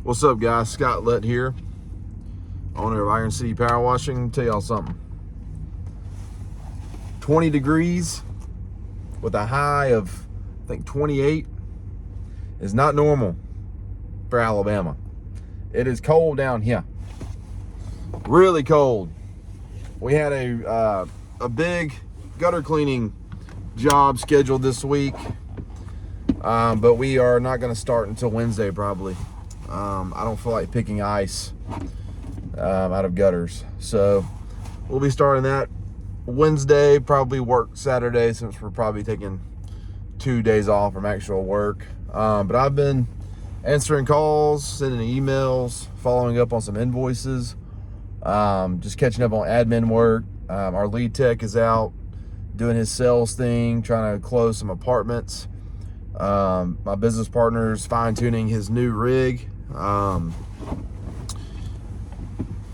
What's up, guys? Scott Lett here, owner of Iron City Power Washing. Tell y'all something. 20 degrees with a high of, I think, 28 is not normal for Alabama. It is cold down here. Really cold. We had a big gutter cleaning job scheduled this week, but we are not going to start until Wednesday probably. I don't feel like picking ice out of gutters, so we'll be starting that Wednesday, probably work Saturday since we're probably taking 2 days off from actual work. But I've been answering calls, sending emails, following up on some invoices, just catching up on admin work. Our lead tech is out doing his sales thing, trying to close some apartments. My business partner's fine-tuning his new rig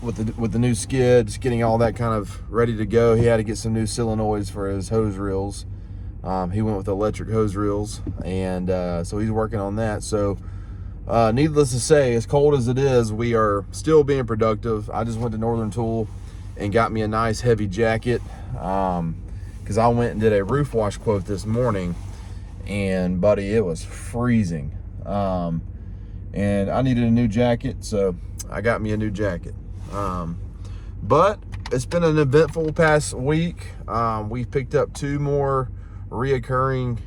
with the new skid, just getting all that kind of ready to go. He had to get some new solenoids for his hose reels. He went with electric hose reels, and so he's working on that. So needless to say, as cold as it is, we are still being productive. I just went to Northern Tool and got me a nice heavy jacket, because I went and did a roof wash quote this morning, and buddy, it was freezing. And I needed a new jacket, so I got me a new jacket. But it's been an eventful past week. We've picked up 2 more reoccurring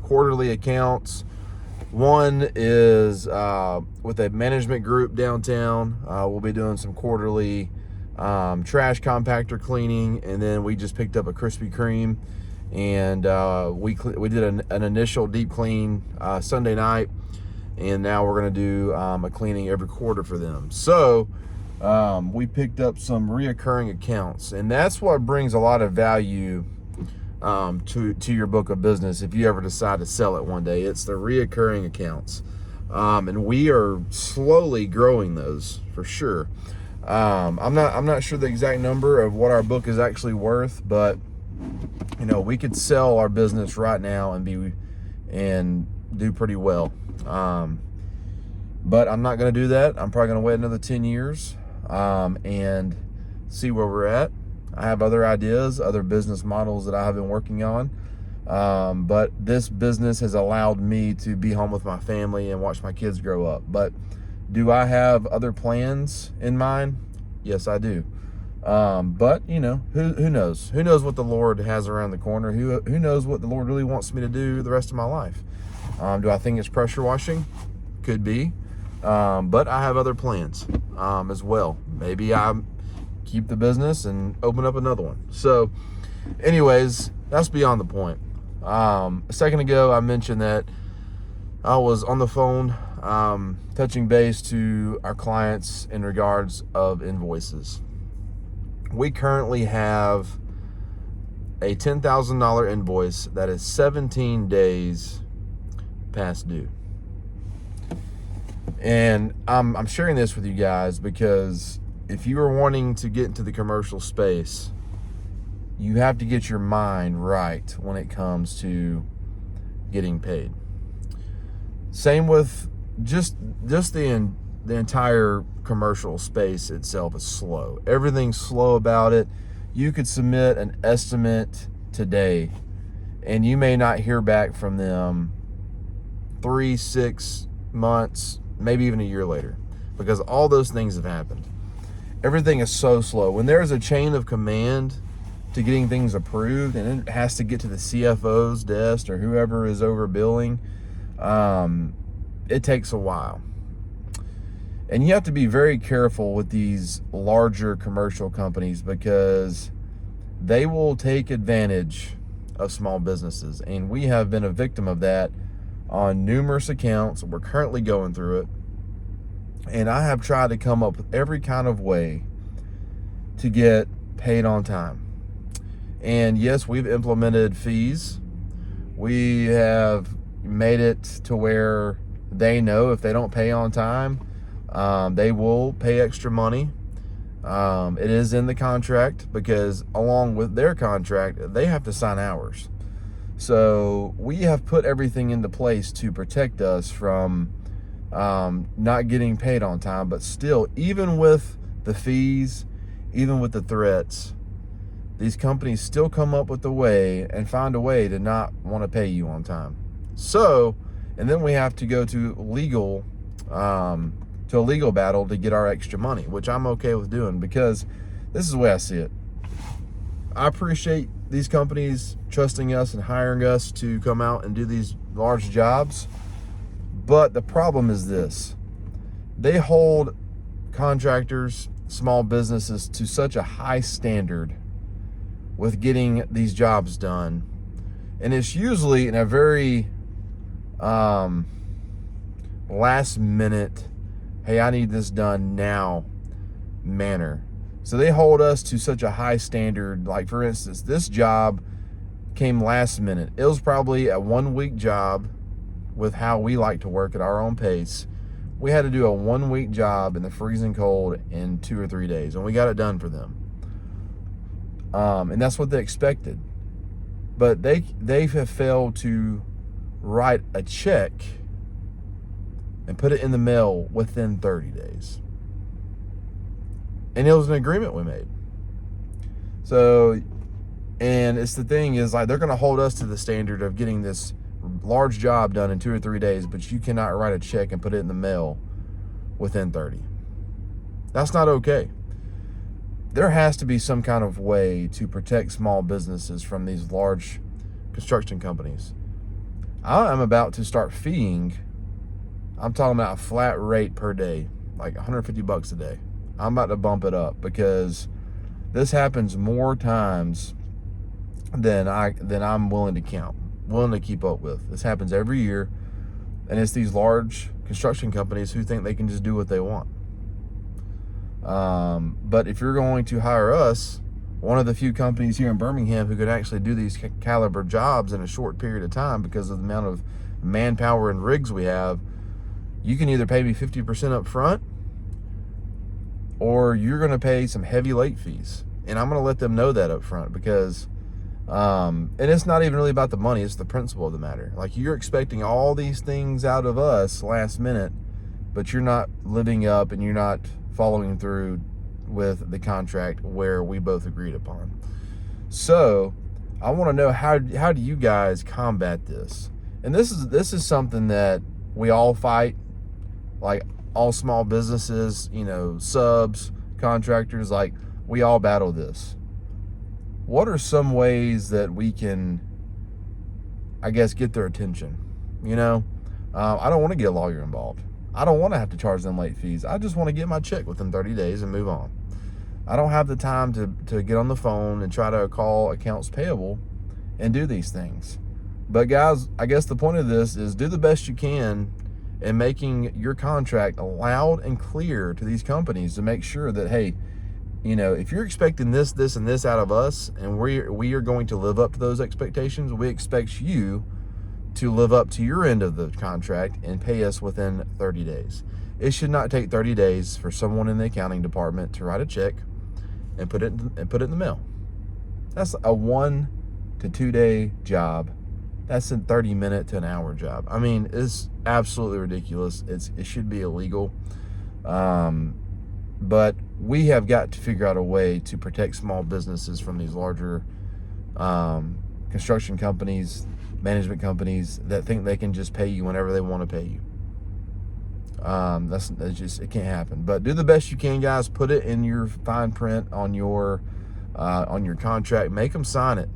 quarterly accounts. One is with a management group downtown. We'll be doing some quarterly trash compactor cleaning, and then we just picked up a Krispy Kreme, and we did an initial deep clean Sunday night, and now we're going to do a cleaning every quarter for them. So we picked up some reoccurring accounts, and that's what brings a lot of value to your book of business if you ever decide to sell it one day. It's the reoccurring accounts, and we are slowly growing those for sure. I'm not sure the exact number of what our book is actually worth, but you know, we could sell our business right now and do pretty well. But I'm not going to do that. I'm probably going to wait another 10 years and see where we're at. I have other ideas, other business models that I have been working on. But this business has allowed me to be home with my family and watch my kids grow up. But do I have other plans in mind? Yes, I do. But you know, who knows? Who knows what the Lord has around the corner? Who knows what the Lord really wants me to do the rest of my life? Do I think it's pressure washing? Could be. But I have other plans as well. Maybe I keep the business and open up another one. So anyways, that's beyond the point. A second ago, I mentioned that I was on the phone touching base to our clients in regards of invoices. We currently have a $10,000 invoice that is 17 days past due. And I'm sharing this with you guys because if you are wanting to get into the commercial space, you have to get your mind right when it comes to getting paid. Same with just the entire commercial space itself is slow. Everything's slow about it. You could submit an estimate today, and you may not hear back from them 3, 6 months, maybe even a year later, because all those things have happened. Everything is so slow. When there's a chain of command to getting things approved, and it has to get to the CFO's desk or whoever is over billing, it takes a while. And you have to be very careful with these larger commercial companies because they will take advantage of small businesses. And we have been a victim of that on numerous accounts. We're currently going through it. And I have tried to come up with every kind of way to get paid on time. And yes, we've implemented fees. We have made it to where they know if they don't pay on time, they will pay extra money. It is in the contract because along with their contract, they have to sign ours. So we have put everything into place to protect us from not getting paid on time. But still, even with the fees, even with the threats, these companies still come up with a way and find a way to not want to pay you on time. So, and then we have to go to a legal battle to get our extra money, which I'm okay with doing, because this is the way I see it. I appreciate these companies trusting us and hiring us to come out and do these large jobs. But the problem is this: they hold contractors, small businesses to such a high standard with getting these jobs done. And it's usually in a very last minute, hey, I need this done now manner. So they hold us to such a high standard. Like, for instance, this job came last minute. It was probably a 1 week job with how we like to work at our own pace. We had to do a 1 week job in the freezing cold in 2 or 3 days, and we got it done for them. And that's what they expected. But they have failed to write a check and put it in the mail within 30 days. And it was an agreement we made. So, and it's the thing is, like, they're going to hold us to the standard of getting this large job done in 2 or 3 days, but you cannot write a check and put it in the mail within 30. That's not okay. There has to be some kind of way to protect small businesses from these large construction companies. I am about to start feeing, I'm talking about a flat rate per day, like $150 a day. I'm about to bump it up, because this happens more times than I'm willing to count, willing to keep up with. This happens every year, and it's these large construction companies who think they can just do what they want. But if you're going to hire us, one of the few companies here in Birmingham who could actually do these caliber jobs in a short period of time because of the amount of manpower and rigs we have, you can either pay me 50% up front, or you're going to pay some heavy late fees. And I'm going to let them know that up front, because and it's not even really about the money, it's the principle of the matter. Like, you're expecting all these things out of us last minute, but you're not living up and you're not following through with the contract where we both agreed upon. So I want to know, how do you guys combat this? And this is something that we all fight, like all small businesses, subs, contractors, like, we all battle this. What are some ways that we can, I guess, get their attention? I don't want to get a lawyer involved. I don't want to have to charge them late fees. I just want to get my check within 30 days and move on. I don't have the time to get on the phone and try to call accounts payable and do these things. But guys, I guess the point of this is, do the best you can in making your contract loud and clear to these companies to make sure that, hey, if you're expecting this, and this out of us, and we are going to live up to those expectations, we expect you to live up to your end of the contract and pay us within 30 days. It should not take 30 days for someone in the accounting department to write a check and put it in the mail. That's a 1 to 2 day job. That's a 30-minute to an hour job. I mean, it's absolutely ridiculous. It should be illegal. But we have got to figure out a way to protect small businesses from these larger construction companies, management companies that think they can just pay you whenever they want to pay you. That's just, it can't happen. But do the best you can, guys. Put it in your fine print on your contract. Make them sign it.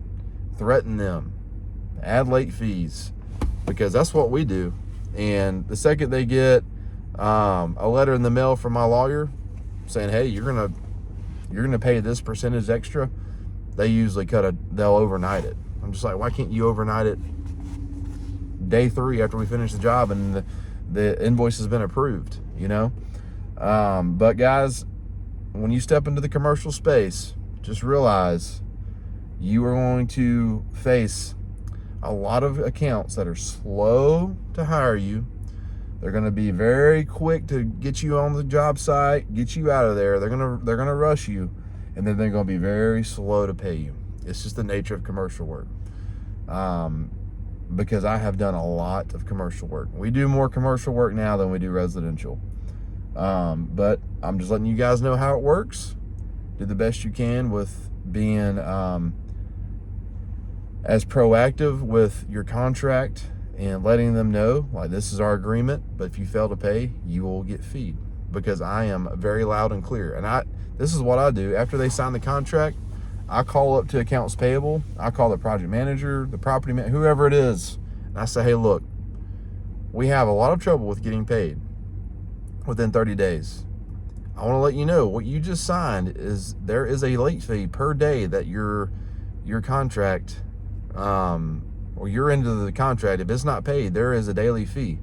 Threaten them. Add late fees, because that's what we do. And the second they get a letter in the mail from my lawyer saying, hey, you're gonna pay this percentage extra, they usually they'll overnight it. I'm just like, why can't you overnight it day 3 after we finish the job and the invoice has been approved? But guys, when you step into the commercial space, just realize you are going to face a lot of accounts that are slow to hire you. They're going to be very quick to get you on the job site, get you out of there. They're going to rush you, and then they're going to be very slow to pay you. It's just the nature of commercial work. because I have done a lot of commercial work. We do more commercial work now than we do residential. But I'm just letting you guys know how it works. Do the best you can with being as proactive with your contract and letting them know, like, this is our agreement, but if you fail to pay, you will get feed. Because I am very loud and clear. And this is what I do. After they sign the contract, I call up to accounts payable. I call the project manager, the property man, whoever it is. And I say, hey, look, we have a lot of trouble with getting paid within 30 days. I want to let you know what you just signed is there is a late fee per day that your contract, or you're into the contract. If it's not paid, there is a daily fee.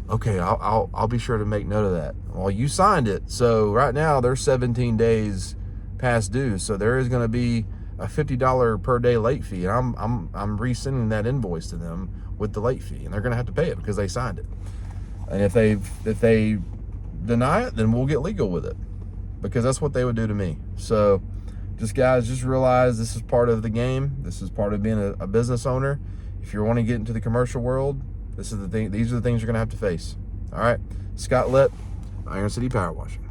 Okay, I'll be sure to make note of that. Well, you signed it, so right now there's 17 days past due, so there is going to be a $50 per day late fee, and I'm resending that invoice to them with the late fee, and they're going to have to pay it because they signed it. And if they deny it, then we'll get legal with it, because that's what they would do to me. So guys, just realize this is part of the game. This is part of being a business owner. If you want to get into the commercial world, these are the things you're going to have to face. All right, Scott Lipp, Iron City Power Washing.